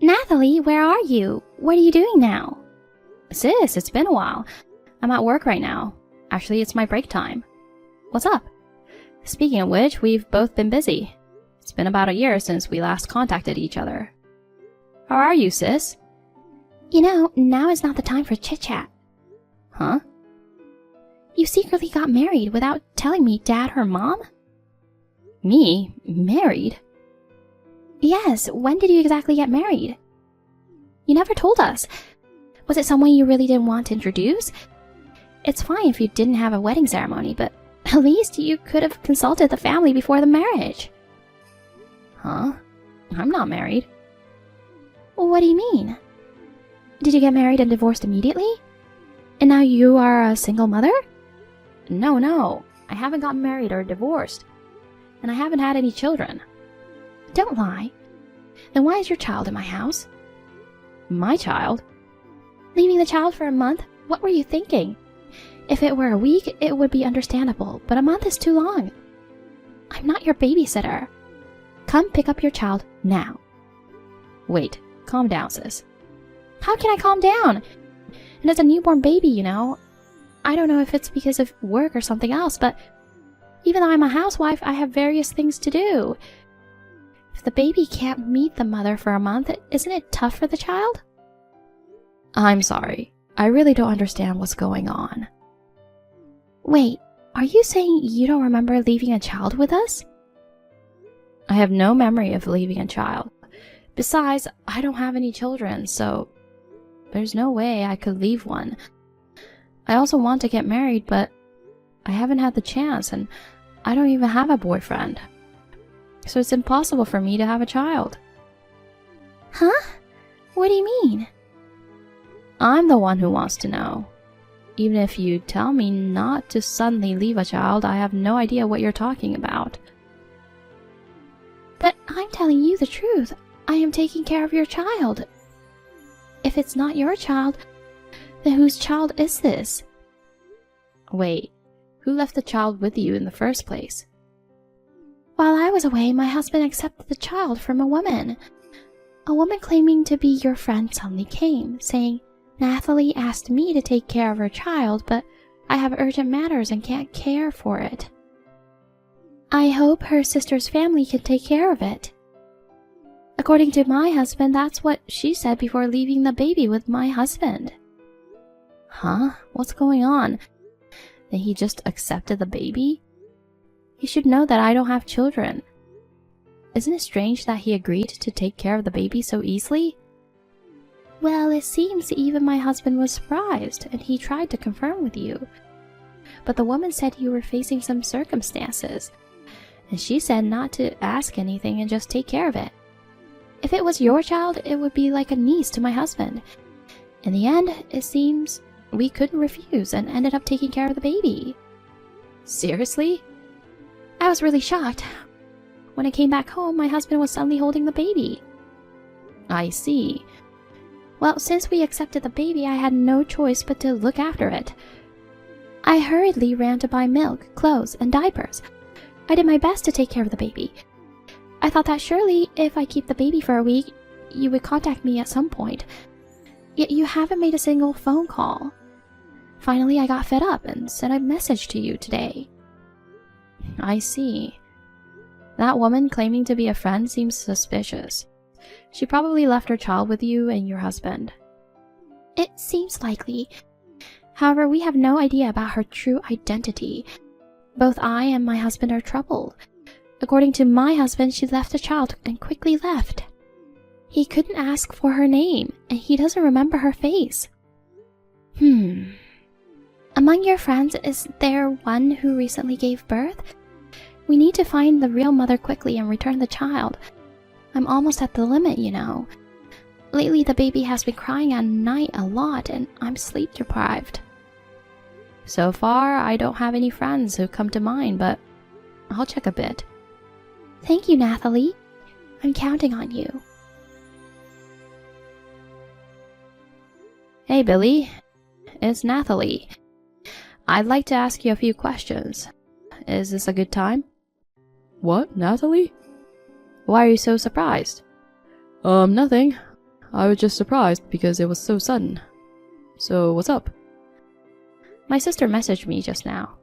Nathalie, where are you? What are you doing now? Sis, it's been a while. I'm at work right now. Actually, it's my break time. What's up? Speaking of which, we've both been busy. It's been about a year since we last contacted each other. How are you, sis? You know, now is not the time for chit-chat. Huh? You secretly got married without telling me Dad or Mom? Me? Married? Yes, when did you exactly get married? You never told us. Was it someone you really didn't want to introduce? It's fine if you didn't have a wedding ceremony, but at least you could have consulted the family before the marriage. Huh? I'm not married. What do you mean? Did you get married and divorced immediately? And now you are a single mother? No. I haven't gotten married or divorced. And I haven't had any children. Don't lie. Then why is your child in my house? My child? Leaving the child for a month? What were you thinking? If it were a week, it would be understandable, but a month is too long. I'm not your babysitter. Come pick up your child now. Wait, calm down, sis. How can I calm down? And it's a newborn baby, you know. I don't know if it's because of work or something else, but even though I'm a housewife, I have various things to do. If the baby can't meet the mother for a month, isn't it tough for the child? I'm sorry. I really don't understand what's going on. Wait, are you saying you don't remember leaving a child with us? I have no memory of leaving a child. Besides, I don't have any children, so there's no way I could leave one. I also want to get married, but I haven't had the chance, and I don't even have a boyfriend. So it's impossible for me to have a child. Huh? What do you mean? I'm the one who wants to know. Even if you tell me not to suddenly leave a child, I have no idea what you're talking about. But I'm telling you the truth. I am taking care of your child. If it's not your child, then whose child is this? Wait, who left the child with you in the first place? While I was away, my husband accepted the child from a woman. A woman claiming to be your friend suddenly came, saying, Nathalie asked me to take care of her child, but I have urgent matters and can't care for it. I hope her sister's family can take care of it. According to my husband, that's what she said before leaving the baby with my husband. Huh? What's going on? Then he just accepted the baby? He should know that I don't have children. Isn't it strange that he agreed to take care of the baby so easily? Well, it seems even my husband was surprised, and he tried to confirm with you. But the woman said you were facing some circumstances, and she said not to ask anything and just take care of it. If it was your child, it would be like a niece to my husband. In the end, it seems we couldn't refuse and ended up taking care of the baby. Seriously? I was really shocked. When I came back home, my husband was suddenly holding the baby. I see. Well, since we accepted the baby, I had no choice but to look after it. I hurriedly ran to buy milk, clothes, and diapers. I did my best to take care of the baby. I thought that surely, if I keep the baby for a week, you would contact me at some point. Yet you haven't made a single phone call. Finally, I got fed up and sent a message to you today. I see. That woman claiming to be a friend seems suspicious. She probably left her child with you and your husband. It seems likely. However, we have no idea about her true identity. Both I and my husband are troubled. According to my husband, she left the child and quickly left. He couldn't ask for her name, and he doesn't remember her face. Among your friends, is there one who recently gave birth? We need to find the real mother quickly and return the child. I'm almost at the limit, you know. Lately, the baby has been crying at night a lot, and I'm sleep deprived. So far, I don't have any friends who come to mind, but I'll check a bit. Thank you, Nathalie. I'm counting on you. Hey, Billy. It's Nathalie. I'd like to ask you a few questions. Is this a good time? What, Nathalie? Why are you so surprised? Nothing. I was just surprised because it was so sudden. So, what's up? My sister messaged me just now.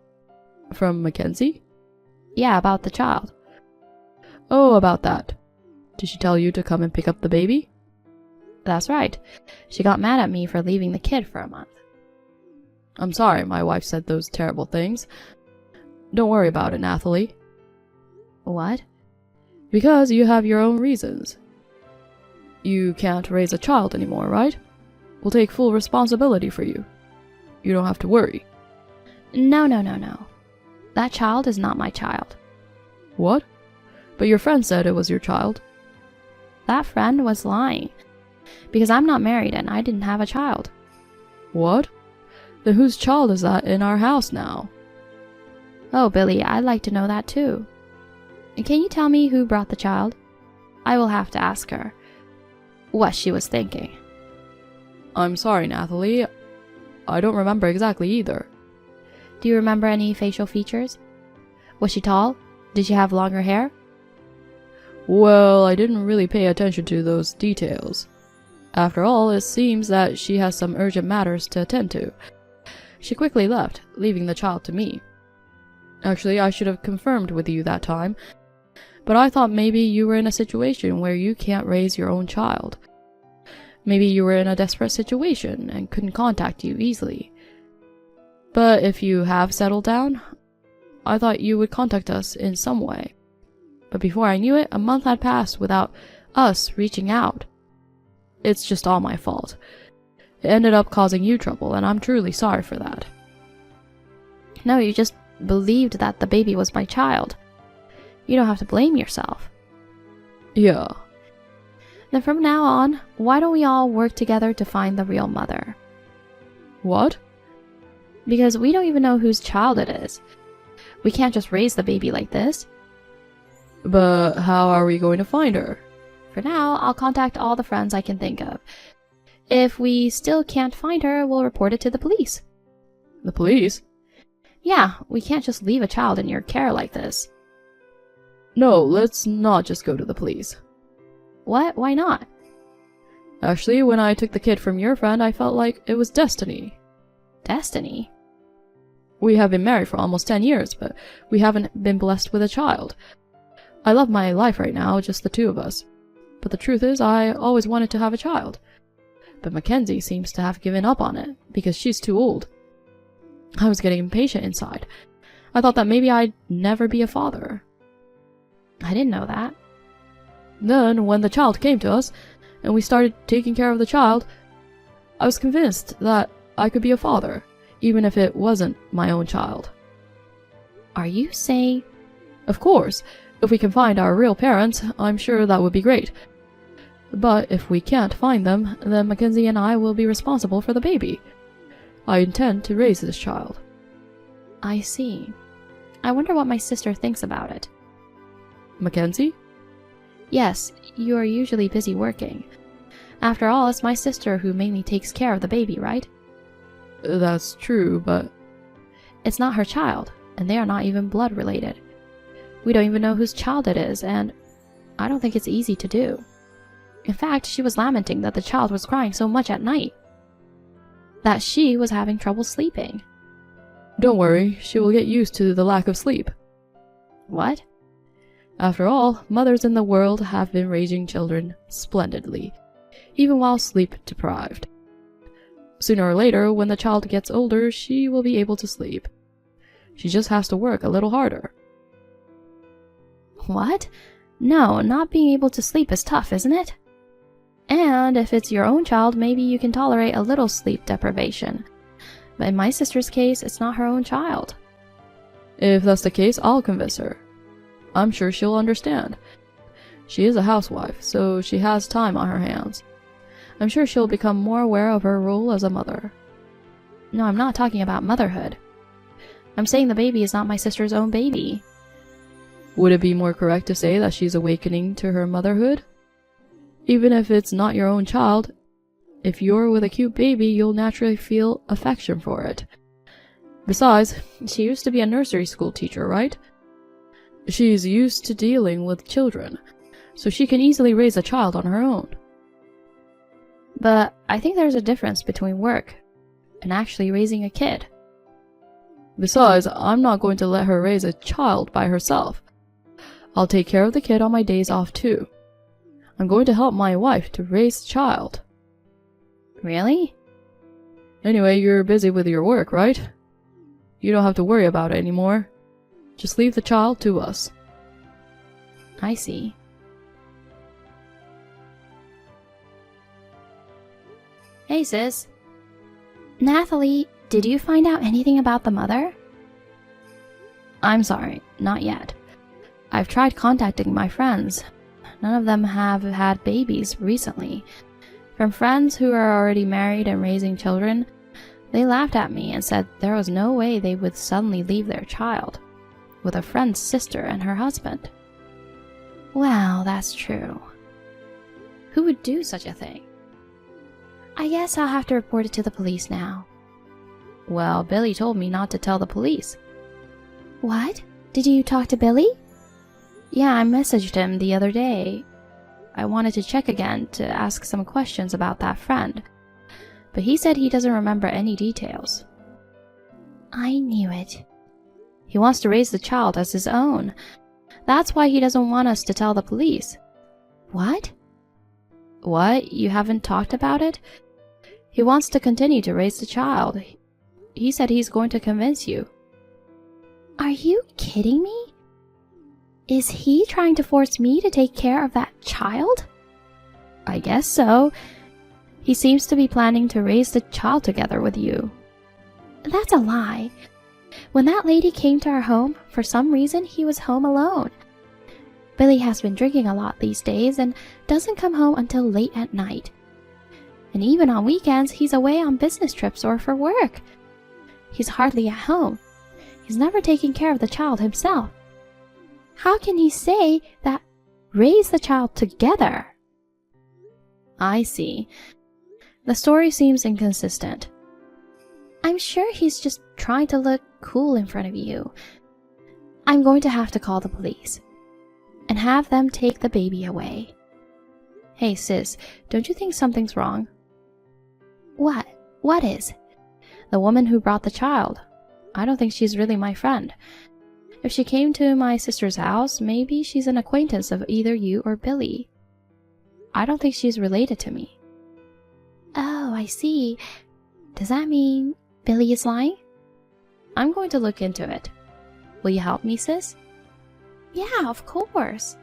From Mackenzie? Yeah, about the child. Oh, about that. Did she tell you to come and pick up the baby? That's right. She got mad at me for leaving the kid for a month. I'm sorry my wife said those terrible things. Don't worry about it, Nathalie. What? Because you have your own reasons. You can't raise a child anymore, right? We'll take full responsibility for you. You don't have to worry. No. That child is not my child. What? But your friend said it was your child. That friend was lying. Because I'm not married and I didn't have a child. What? Then whose child is that in our house now? Oh, Billy, I'd like to know that too. And can you tell me who brought the child? I will have to ask her what she was thinking. I'm sorry, Nathalie. I don't remember exactly either. Do you remember any facial features? Was she tall? Did she have longer hair? Well, I didn't really pay attention to those details. After all, it seems that she has some urgent matters to attend to. She quickly left, leaving the child to me. Actually, I should have confirmed with you that time, but I thought maybe you were in a situation where you can't raise your own child. Maybe you were in a desperate situation and couldn't contact you easily. But if you have settled down, I thought you would contact us in some way. But before I knew it, a month had passed without us reaching out. It's just all my fault. It ended up causing you trouble, and I'm truly sorry for that. No, you just believed that the baby was my child. You don't have to blame yourself. Yeah. Then from now on, why don't we all work together to find the real mother? What? Because we don't even know whose child it is. We can't just raise the baby like this. But how are we going to find her? For now, I'll contact all the friends I can think of. If we still can't find her, we'll report it to the police. The police? Yeah, we can't just leave a child in your care like this. No, let's not just go to the police. What? Why not? Actually, when I took the kid from your friend, I felt like it was destiny. Destiny? We have been married for almost 10 years, but we haven't been blessed with a child. I love my life right now, just the two of us. But the truth is, I always wanted to have a child. But Mackenzie seems to have given up on it, because she's too old. I was getting impatient inside. I thought that maybe I'd never be a father. I didn't know that. Then, when the child came to us, and we started taking care of the child, I was convinced that I could be a father, even if it wasn't my own child. Are you saying... Of course, if we can find our real parents, I'm sure that would be great. But if we can't find them, then Mackenzie and I will be responsible for the baby. I intend to raise this child. I see. I wonder what my sister thinks about it. Mackenzie? Yes, you are usually busy working. After all, it's my sister who mainly takes care of the baby, right? That's true, but... It's not her child, and they are not even blood related. We don't even know whose child it is, and I don't think it's easy to do. In fact, she was lamenting that the child was crying so much at night, that she was having trouble sleeping. Don't worry, she will get used to the lack of sleep. What? After all, mothers in the world have been raising children splendidly, even while sleep deprived. Sooner or later, when the child gets older, she will be able to sleep. She just has to work a little harder. What? No, not being able to sleep is tough, isn't it? And if it's your own child, maybe you can tolerate a little sleep deprivation. But in my sister's case, it's not her own child. If that's the case, I'll convince her. I'm sure she'll understand. She is a housewife, so she has time on her hands. I'm sure she'll become more aware of her role as a mother. No, I'm not talking about motherhood. I'm saying the baby is not my sister's own baby. Would it be more correct to say that she's awakening to her motherhood? Even if it's not your own child, if you're with a cute baby, you'll naturally feel affection for it. Besides, she used to be a nursery school teacher, right? She's used to dealing with children, so she can easily raise a child on her own. But I think there's a difference between work and actually raising a kid. Besides, I'm not going to let her raise a child by herself. I'll take care of the kid on my days off too. I'm going to help my wife to raise the child. Really? Anyway, you're busy with your work, right? You don't have to worry about it anymore. Just leave the child to us. I see. Hey, sis. Nathalie, did you find out anything about the mother? I'm sorry, not yet. I've tried contacting my friends. None of them have had babies recently. From friends who are already married and raising children, they laughed at me and said there was no way they would suddenly leave their child with a friend's sister and her husband. Well, that's true. Who would do such a thing? I guess I'll have to report it to the police now. Well, Billy told me not to tell the police. What? Did you talk to Billy? Yeah, I messaged him the other day. I wanted to check again to ask some questions about that friend, but he said he doesn't remember any details. I knew it. He wants to raise the child as his own. That's why he doesn't want us to tell the police. What? What? You haven't talked about it? He wants to continue to raise the child. He said he's going to convince you. Are you kidding me? Is he trying to force me to take care of that child? I guess so. He seems to be planning to raise the child together with you. That's a lie. When that lady came to our home, for some reason he was home alone. Billy has been drinking a lot these days and doesn't come home until late at night. And even on weekends, he's away on business trips or for work. He's hardly at home. He's never taken care of the child himself. How can he say that raise the child together? I see. The story seems inconsistent. I'm sure he's just trying to look cool in front of you. I'm going to have to call the police and have them take the baby away. Hey sis, don't you think something's wrong? What? What is? The woman who brought the child. I don't think she's really my friend. If she came to my sister's house, maybe she's an acquaintance of either you or Billy. I don't think she's related to me. Oh, I see. Does that mean Billy is lying? I'm going to look into it. Will you help me, sis? Yeah, of course.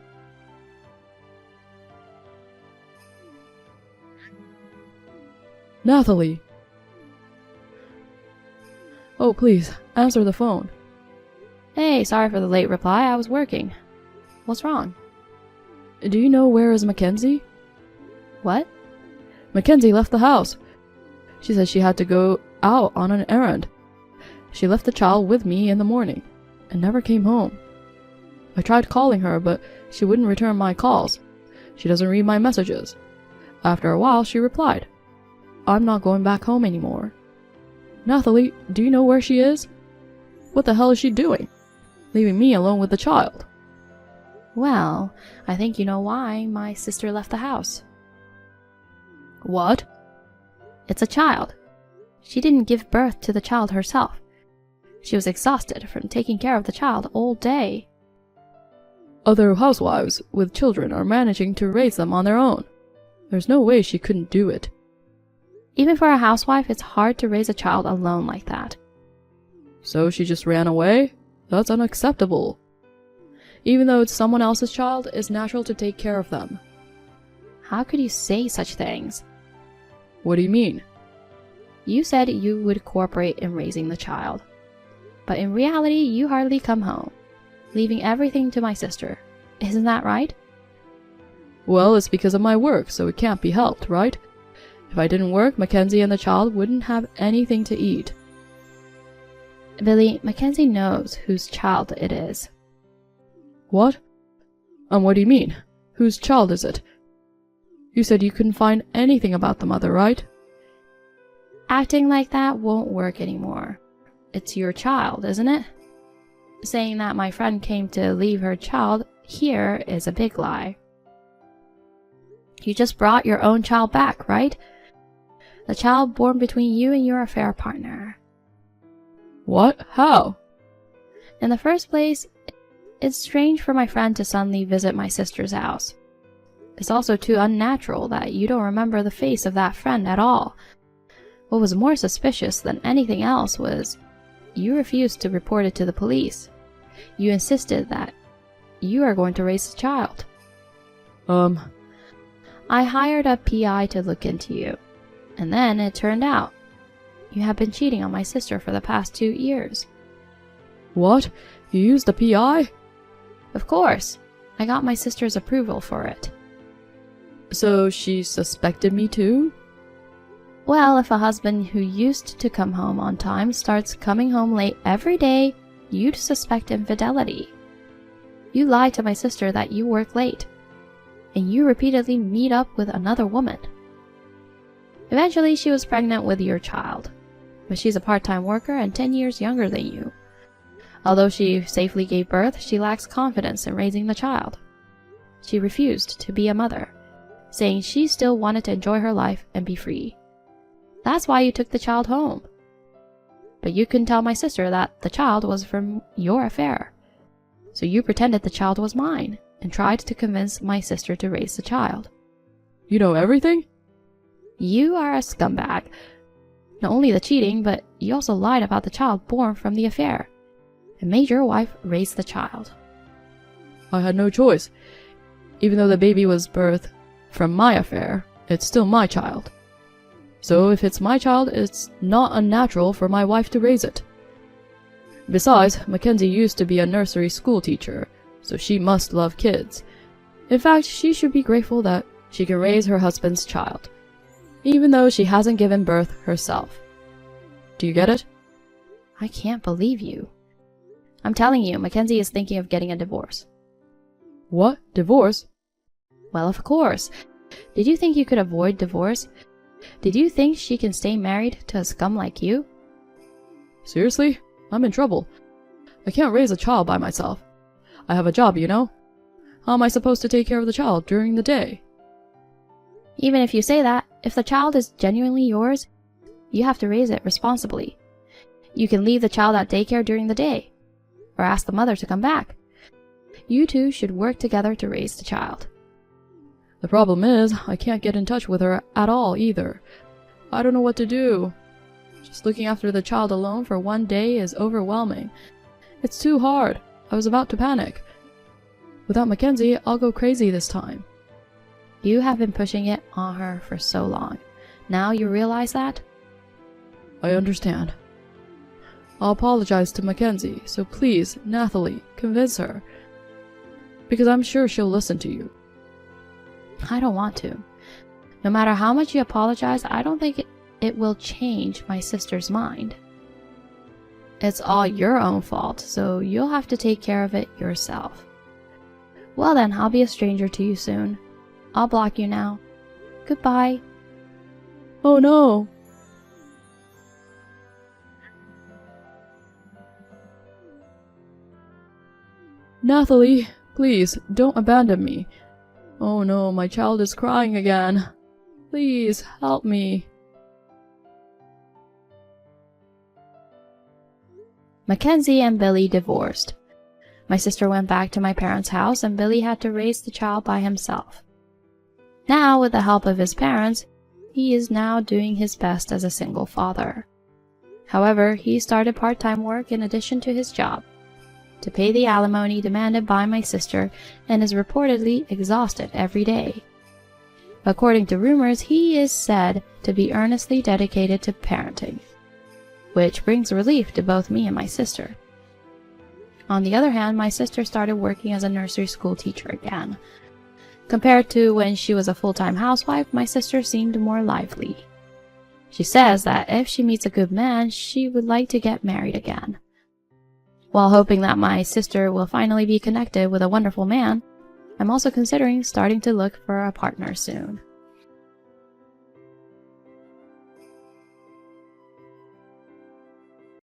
Nathalie! Oh, please, answer the phone. Hey, sorry for the late reply. I was working. What's wrong? Do you know where is Mackenzie? What? Mackenzie left the house. She said she had to go out on an errand. She left the child with me in the morning and never came home. I tried calling her, but she wouldn't return my calls. She doesn't read my messages. After a while, she replied, I'm not going back home anymore. Nathalie, do you know where she is? What the hell is she doing? Leaving me alone with the child. Well, I think you know why my sister left the house. What? It's a child. She didn't give birth to the child herself. She was exhausted from taking care of the child all day. Other housewives with children are managing to raise them on their own. There's no way she couldn't do it. Even for a housewife, it's hard to raise a child alone like that. So she just ran away? That's unacceptable. Even though it's someone else's child, it's natural to take care of them. How could you say such things? What do you mean? You said you would cooperate in raising the child. But in reality, you hardly come home, leaving everything to my sister. Isn't that right? Well, it's because of my work, so it can't be helped, right? If I didn't work, Mackenzie and the child wouldn't have anything to eat. Billy, Mackenzie knows whose child it is. What? What do you mean? Whose child is it? You said you couldn't find anything about the mother, right? Acting like that won't work anymore. It's your child, isn't it? Saying that my friend came to leave her child here is a big lie. You just brought your own child back, right? The child born between you and your affair partner. What? How? In the first place, it's strange for my friend to suddenly visit my sister's house. It's also too unnatural that you don't remember the face of that friend at all. What was more suspicious than anything else was you refused to report it to the police. You insisted that you are going to raise the child. I hired a PI to look into you, and then it turned out you have been cheating on my sister for the past 2 years. What? You used a PI? Of course. I got my sister's approval for it. So she suspected me too? Well, if a husband who used to come home on time starts coming home late every day, you'd suspect infidelity. You lied to my sister that you work late, and you repeatedly meet up with another woman. Eventually, she was pregnant with your child, but she's a part-time worker and 10 years younger than you. Although she safely gave birth, she lacks confidence in raising the child. She refused to be a mother, saying she still wanted to enjoy her life and be free. That's why you took the child home. But you couldn't tell my sister that the child was from your affair. So you pretended the child was mine and tried to convince my sister to raise the child. You know everything? You are a scumbag. Not only the cheating, but you also lied about the child born from the affair and made your wife raise the child. I had no choice. Even though the baby was birthed from my affair, it's still my child. So if it's my child, it's not unnatural for my wife to raise it. Besides, Mackenzie used to be a nursery school teacher, so she must love kids. In fact, she should be grateful that she can raise her husband's child, even though she hasn't given birth herself. Do you get it? I can't believe you. I'm telling you, Mackenzie is thinking of getting a divorce. What? Divorce? Well, of course. Did you think you could avoid divorce? Did you think she can stay married to a scum like you? Seriously? I'm in trouble. I can't raise a child by myself. I have a job, you know. How am I supposed to take care of the child during the day? Even if you say that, if the child is genuinely yours, you have to raise it responsibly. You can leave the child at daycare during the day, or ask the mother to come back. You two should work together to raise the child. The problem is, I can't get in touch with her at all either. I don't know what to do. Just looking after the child alone for one day is overwhelming. It's too hard. I was about to panic. Without Mackenzie, I'll go crazy this time. You have been pushing it on her for so long. Now you realize that? I understand. I'll apologize to Mackenzie, so please, Nathalie, convince her. Because I'm sure she'll listen to you. I don't want to. No matter how much you apologize, I don't think it will change my sister's mind. It's all your own fault, so you'll have to take care of it yourself. Well then, I'll be a stranger to you soon. I'll block you now. Goodbye. Oh no! Nathalie, please, don't abandon me. Oh no, my child is crying again. Please, help me. Mackenzie and Billy divorced. My sister went back to my parents' house and Billy had to raise the child by himself. Now, with the help of his parents, he is now doing his best as a single father. However, he started part-time work in addition to his job to pay the alimony demanded by my sister and is reportedly exhausted every day. According to rumors, he is said to be earnestly dedicated to parenting, which brings relief to both me and my sister. On the other hand, my sister started working as a nursery school teacher again. Compared to when she was a full-time housewife, my sister seemed more lively. She says that if she meets a good man, she would like to get married again. While hoping that my sister will finally be connected with a wonderful man, I'm also considering starting to look for a partner soon.